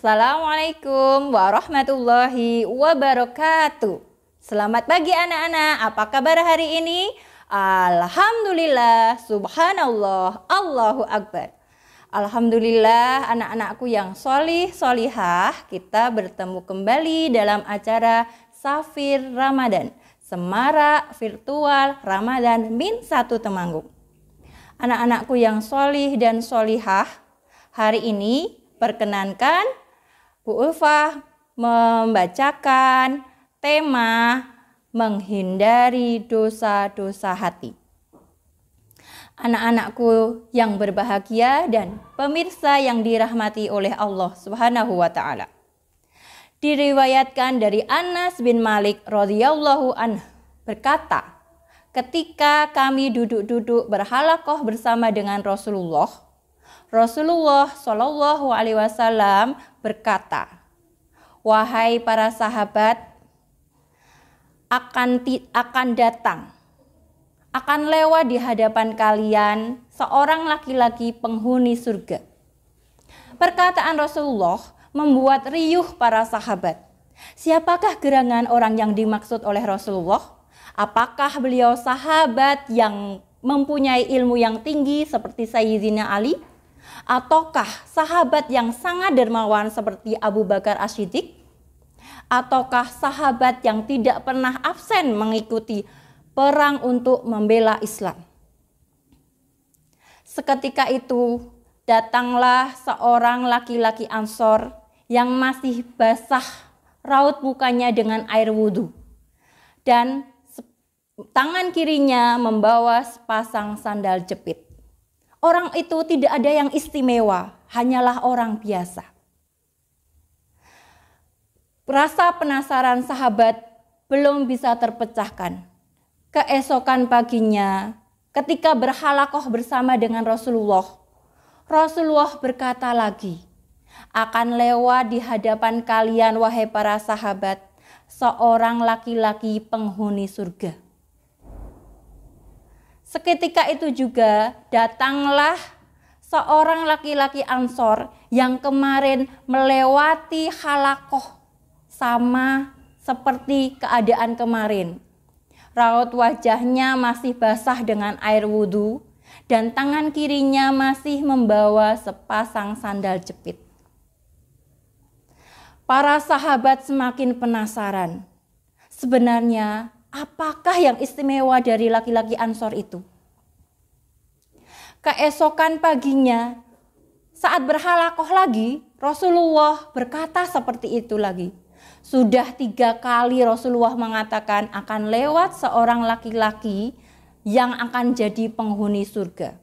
Assalamualaikum warahmatullahi wabarakatuh. Selamat pagi anak-anak, apa kabar hari ini? Alhamdulillah, subhanallah, Allahu Akbar. Alhamdulillah anak-anakku yang solih solihah, kita bertemu kembali dalam acara Safir Ramadan, Semarak Virtual Ramadan Min 1 Temanggung. Anak-anakku yang solih dan solihah, hari ini perkenankan Bu Ulfah membacakan tema menghindari dosa-dosa hati. Anak-anakku yang berbahagia dan pemirsa yang dirahmati oleh Allah Subhanahu wa taala. Diriwayatkan dari Anas bin Malik radhiyallahu anhu berkata, ketika kami duduk-duduk berhalaqah bersama dengan Rasulullah Shallallahu Alaihi Wasallam berkata, wahai para sahabat, akan datang, akan lewat di hadapan kalian seorang laki-laki penghuni surga. Perkataan Rasulullah membuat riuh para sahabat. Siapakah gerangan orang yang dimaksud oleh Rasulullah? Apakah beliau sahabat yang mempunyai ilmu yang tinggi seperti Sayyidina Ali? Ataukah sahabat yang sangat dermawan seperti Abu Bakar As-Siddiq? Ataukah sahabat yang tidak pernah absen mengikuti perang untuk membela Islam? Seketika itu datanglah seorang laki-laki Ansor yang masih basah raut mukanya dengan air wudhu, dan tangan kirinya membawa sepasang sandal jepit. Orang itu tidak ada yang istimewa, hanyalah orang biasa. Rasa penasaran sahabat belum bisa terpecahkan. Keesokan paginya, ketika berhalaqah bersama dengan Rasulullah berkata lagi, akan lewat di hadapan kalian wahai para sahabat, seorang laki-laki penghuni surga. Seketika itu juga datanglah seorang laki-laki Ansor yang kemarin melewati halaqah sama seperti keadaan kemarin. Raut wajahnya masih basah dengan air wudhu dan tangan kirinya masih membawa sepasang sandal jepit. Para sahabat semakin penasaran. Sebenarnya apakah yang istimewa dari laki-laki Ansor itu? Keesokan paginya, saat berhalaqah lagi, Rasulullah berkata seperti itu lagi. Sudah 3 kali Rasulullah mengatakan akan lewat seorang laki-laki yang akan jadi penghuni surga.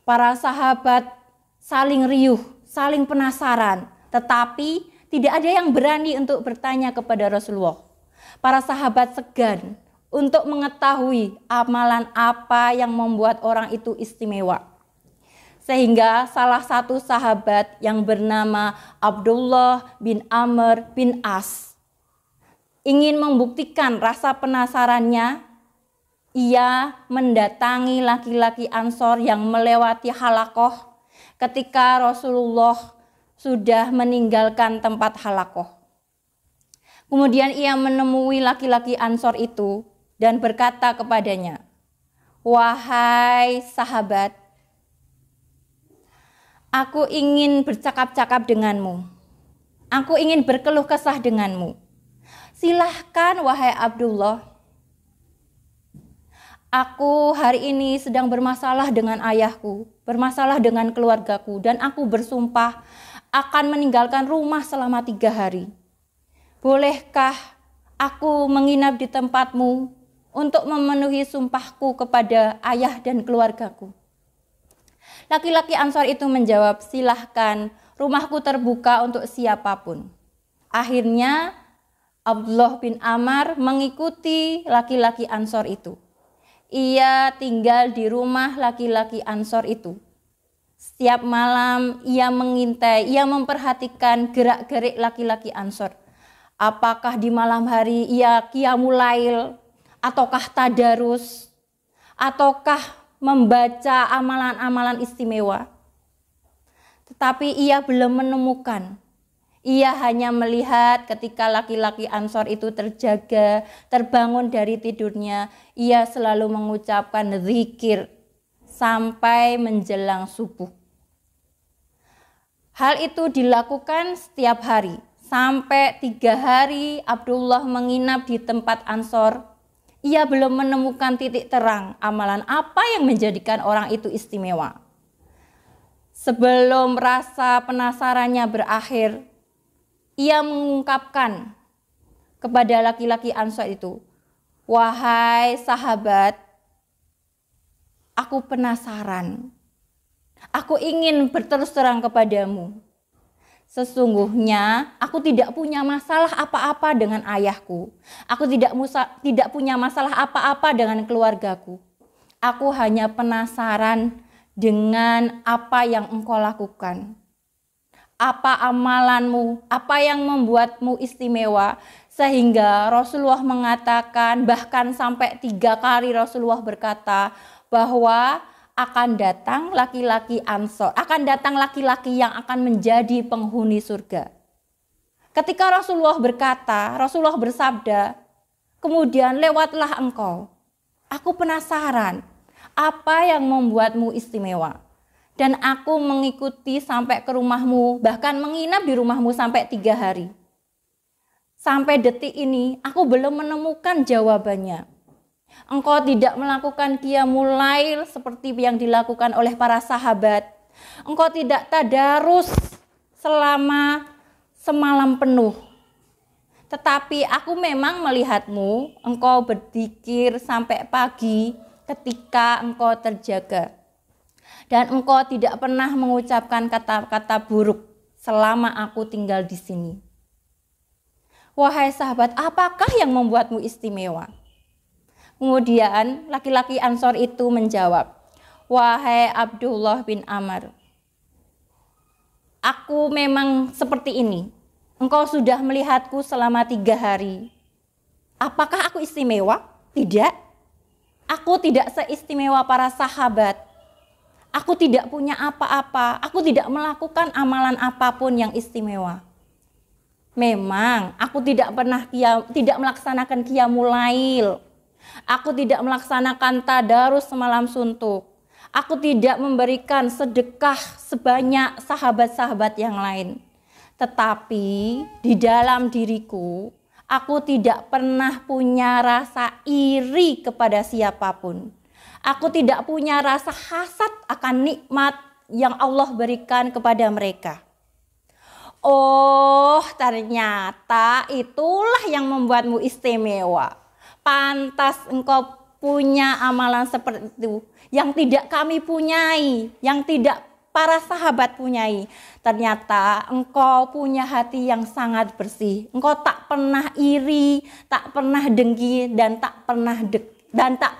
Para sahabat saling riuh, saling penasaran, tetapi tidak ada yang berani untuk bertanya kepada Rasulullah. Para sahabat segan untuk mengetahui amalan apa yang membuat orang itu istimewa. Sehingga salah satu sahabat yang bernama Abdullah bin Amr bin As ingin membuktikan rasa penasarannya. Ia mendatangi laki-laki Ansor yang melewati halaqah ketika Rasulullah sudah meninggalkan tempat halaqah. Kemudian ia menemui laki-laki Ansor itu dan berkata kepadanya, wahai sahabat, aku ingin bercakap-cakap denganmu. Aku ingin berkeluh kesah denganmu. Silahkan wahai Abdullah. Aku hari ini sedang bermasalah dengan ayahku, bermasalah dengan keluargaku, dan aku bersumpah akan meninggalkan rumah selama 3 hari. Bolehkah aku menginap di tempatmu untuk memenuhi sumpahku kepada ayah dan keluargaku? Laki-laki Ansor itu menjawab, silahkan, rumahku terbuka untuk siapapun. Akhirnya Abdullah bin Amr mengikuti laki-laki Ansor itu. Ia tinggal di rumah laki-laki Ansor itu. Setiap malam ia mengintai, ia memperhatikan gerak-gerik laki-laki Ansor. Apakah di malam hari ia qiyamul lail, ataukah tadarus, ataukah membaca amalan-amalan istimewa. Tetapi ia belum menemukan Ia hanya melihat ketika laki-laki Ansor itu terjaga, terbangun dari tidurnya. Ia selalu mengucapkan zikir sampai menjelang subuh. Hal itu dilakukan setiap hari. Sampai 3 hari Abdullah menginap di tempat Ansor. Ia belum menemukan titik terang amalan apa yang menjadikan orang itu istimewa. Sebelum rasa penasarannya berakhir, ia mengungkapkan kepada laki-laki Ansor itu, "Wahai sahabat, aku penasaran. Aku ingin berterus terang kepadamu. Sesungguhnya aku tidak punya masalah apa-apa dengan ayahku. Aku tidak punya masalah apa-apa dengan keluargaku. Aku hanya penasaran dengan apa yang engkau lakukan. Apa amalanmu, apa yang membuatmu istimewa, sehingga Rasulullah mengatakan, bahkan sampai 3 kali Rasulullah berkata bahwa akan datang laki-laki Ansor, akan datang laki-laki yang akan menjadi penghuni surga. Ketika Rasulullah berkata, Rasulullah bersabda, kemudian lewatlah engkau. Aku penasaran, apa yang membuatmu istimewa? Dan aku mengikuti sampai ke rumahmu, bahkan menginap di rumahmu sampai 3 hari. Sampai detik ini, aku belum menemukan jawabannya. Engkau tidak melakukan qiyamul lail seperti yang dilakukan oleh para sahabat. Engkau tidak tadarus selama semalam penuh. Tetapi aku memang melihatmu, engkau berzikir sampai pagi ketika engkau terjaga. Dan engkau tidak pernah mengucapkan kata-kata buruk selama aku tinggal di sini. Wahai sahabat, apakah yang membuatmu istimewa? Kemudian laki-laki Ansor itu menjawab, wahai Abdullah bin Amr, aku memang seperti ini. Engkau sudah melihatku selama 3 hari. Apakah aku istimewa? Tidak. Aku tidak seistimewa para sahabat. Aku tidak punya apa-apa, aku tidak melakukan amalan apapun yang istimewa. Memang aku tidak melaksanakan qiyamul lail. Aku tidak melaksanakan tadarus semalam suntuk. Aku tidak memberikan sedekah sebanyak sahabat-sahabat yang lain. Tetapi di dalam diriku, aku tidak pernah punya rasa iri kepada siapapun. Aku tidak punya rasa hasad akan nikmat yang Allah berikan kepada mereka. Oh, ternyata itulah yang membuatmu istimewa. Pantas engkau punya amalan seperti itu yang tidak kami punyai, yang tidak para sahabat punyai. Ternyata engkau punya hati yang sangat bersih. Engkau tak pernah iri, tak pernah dengki, dan tak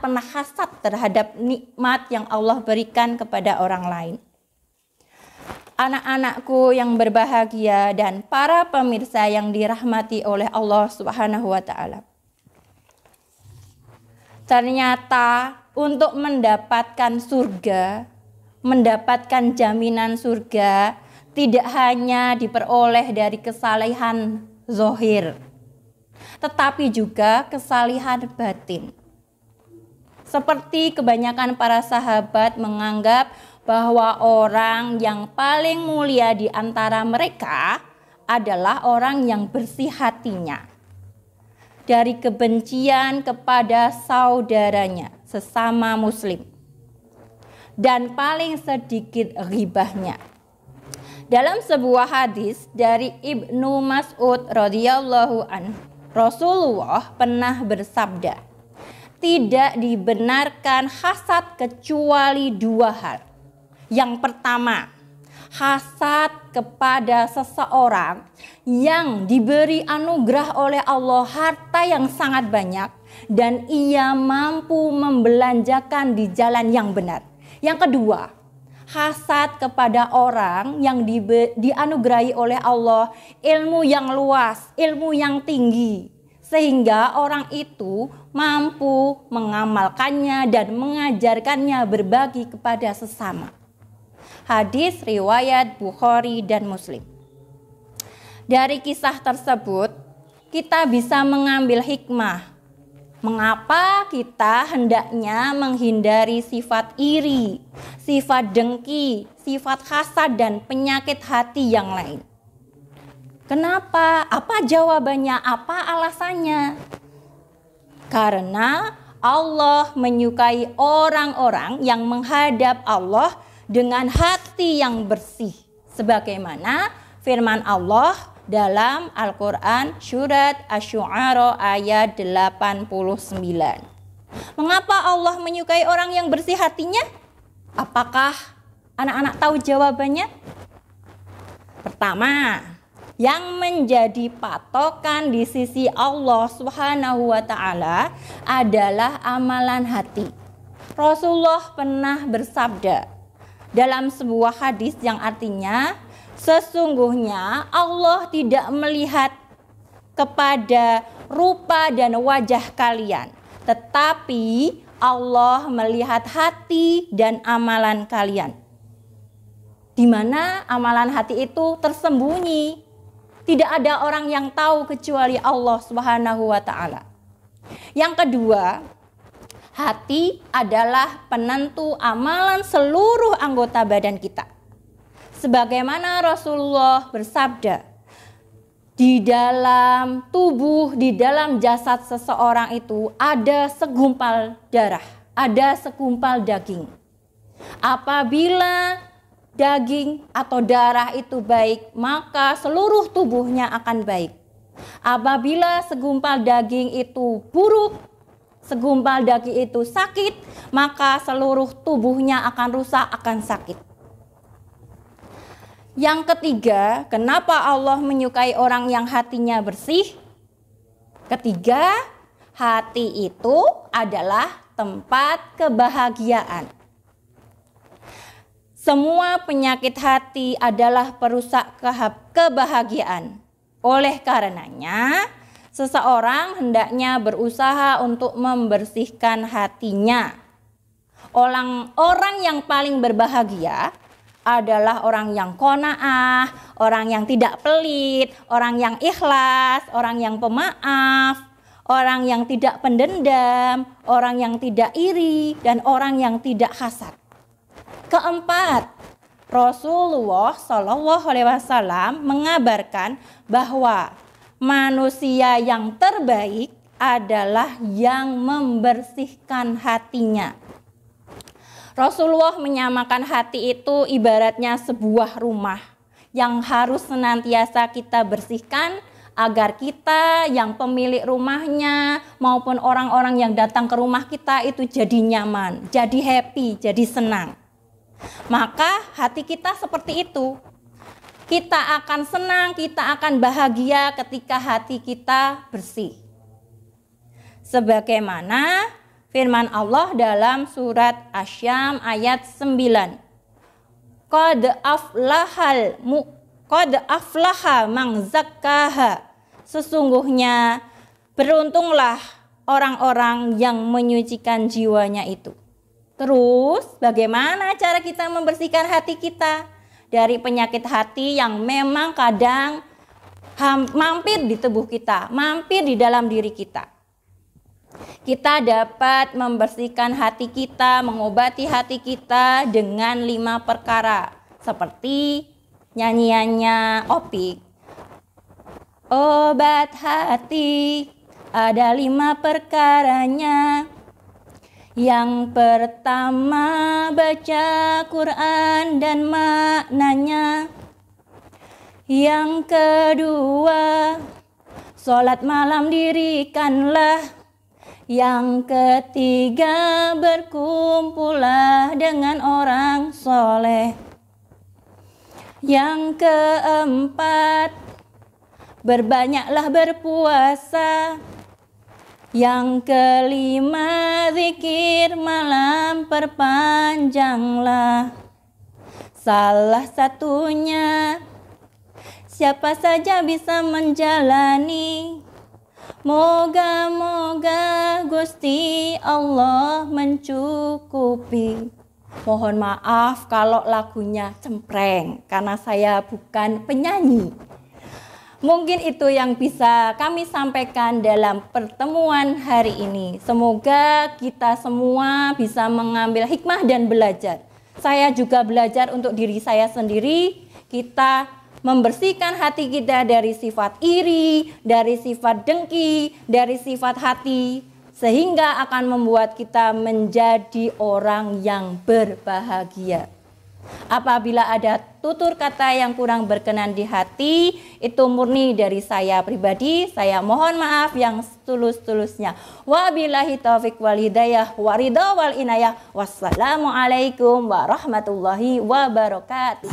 pernah hasad terhadap nikmat yang Allah berikan kepada orang lain. Anak-anakku yang berbahagia dan para pemirsa yang dirahmati oleh Allah Subhanahu wa taala. Ternyata untuk mendapatkan surga, mendapatkan jaminan surga tidak hanya diperoleh dari kesalehan zahir, tetapi juga kesalehan batin. Seperti kebanyakan para sahabat menganggap bahwa orang yang paling mulia di antara mereka adalah orang yang bersih hatinya dari kebencian kepada saudaranya sesama muslim dan paling sedikit ghibahnya. Dalam sebuah hadis dari Ibnu Mas'ud radhiyallahu anhu, Rasulullah pernah bersabda, tidak dibenarkan hasad kecuali 2 hal. Yang pertama, hasad kepada seseorang yang diberi anugerah oleh Allah harta yang sangat banyak dan ia mampu membelanjakan di jalan yang benar. Yang kedua, hasad kepada orang yang dianugerahi oleh Allah ilmu yang luas, ilmu yang tinggi, sehingga orang itu mampu mengamalkannya dan mengajarkannya berbagi kepada sesama. Hadis riwayat Bukhari dan Muslim. Dari kisah tersebut, kita bisa mengambil hikmah. Mengapa kita hendaknya menghindari sifat iri, sifat dengki, sifat hasad, dan penyakit hati yang lain. Kenapa? Apa jawabannya? Apa alasannya? Karena Allah menyukai orang-orang yang menghadap Allah dengan hati yang bersih. Sebagaimana firman Allah dalam Al-Quran surat Asy-Syu'ara ayat 89. Mengapa Allah menyukai orang yang bersih hatinya? Apakah anak-anak tahu jawabannya? Pertama, yang menjadi patokan di sisi Allah Subhanahu wa Ta'ala adalah amalan hati. Rasulullah pernah bersabda dalam sebuah hadis yang artinya, sesungguhnya Allah tidak melihat kepada rupa dan wajah kalian, tetapi Allah melihat hati dan amalan kalian. Di mana amalan hati itu tersembunyi. Tidak ada orang yang tahu kecuali Allah Subhanahu wa Ta'ala. Yang kedua, hati adalah penentu amalan seluruh anggota badan kita. Sebagaimana Rasulullah bersabda, di dalam tubuh, di dalam jasad seseorang itu ada segumpal darah, ada segumpal daging. Apabila daging atau darah itu baik, maka seluruh tubuhnya akan baik. Apabila segumpal daging itu buruk, segumpal daging itu sakit, maka seluruh tubuhnya akan rusak, akan sakit. Yang ketiga, kenapa Allah menyukai orang yang hatinya bersih? Ketiga, hati itu adalah tempat kebahagiaan. Semua penyakit hati adalah perusak kebahagiaan. Oleh karenanya, seseorang hendaknya berusaha untuk membersihkan hatinya. Orang yang paling berbahagia adalah orang yang qanaah, orang yang tidak pelit, orang yang ikhlas, orang yang pemaaf, orang yang tidak pendendam, orang yang tidak iri, dan orang yang tidak hasad. Keempat, Rasulullah SAW mengabarkan bahwa manusia yang terbaik adalah yang membersihkan hatinya. Rasulullah menyamakan hati itu ibaratnya sebuah rumah yang harus senantiasa kita bersihkan agar kita yang pemilik rumahnya maupun orang-orang yang datang ke rumah kita itu jadi nyaman, jadi happy, jadi senang. Maka hati kita seperti itu. Kita akan senang, kita akan bahagia ketika hati kita bersih. Sebagaimana firman Allah dalam surat Asy-Syam ayat 9. Qad aflaha man zakkaha. Sesungguhnya beruntunglah orang-orang yang menyucikan jiwanya itu. Terus bagaimana cara kita membersihkan hati kita dari penyakit hati yang memang kadang mampir di tubuh kita, mampir di dalam diri kita? Kita dapat membersihkan hati kita, mengobati hati kita dengan 5 perkara. Seperti nyanyiannya Opik. Obat hati ada 5 perkaranya. Yang pertama baca Quran dan maknanya. Yang kedua sholat malam dirikanlah. Yang ketiga berkumpullah dengan orang soleh. Yang keempat berbanyaklah berpuasa. Yang kelima zikir malam perpanjanglah. Salah satunya siapa saja bisa menjalani. Moga-moga Gusti Allah mencukupi. Mohon maaf kalau lagunya cempreng karena saya bukan penyanyi. Mungkin itu yang bisa kami sampaikan dalam pertemuan hari ini. Semoga kita semua bisa mengambil hikmah dan belajar. Saya juga belajar untuk diri saya sendiri. Kita membersihkan hati kita dari sifat iri, dari sifat dengki, dari sifat hati, sehingga akan membuat kita menjadi orang yang berbahagia. Apabila ada tutur kata yang kurang berkenan di hati, itu murni dari saya pribadi. Saya mohon maaf yang setulus-tulusnya. Wabillahi taufiq wal hidayah waridha wal inayah. Wassalamualaikum warahmatullahi wabarakatuh.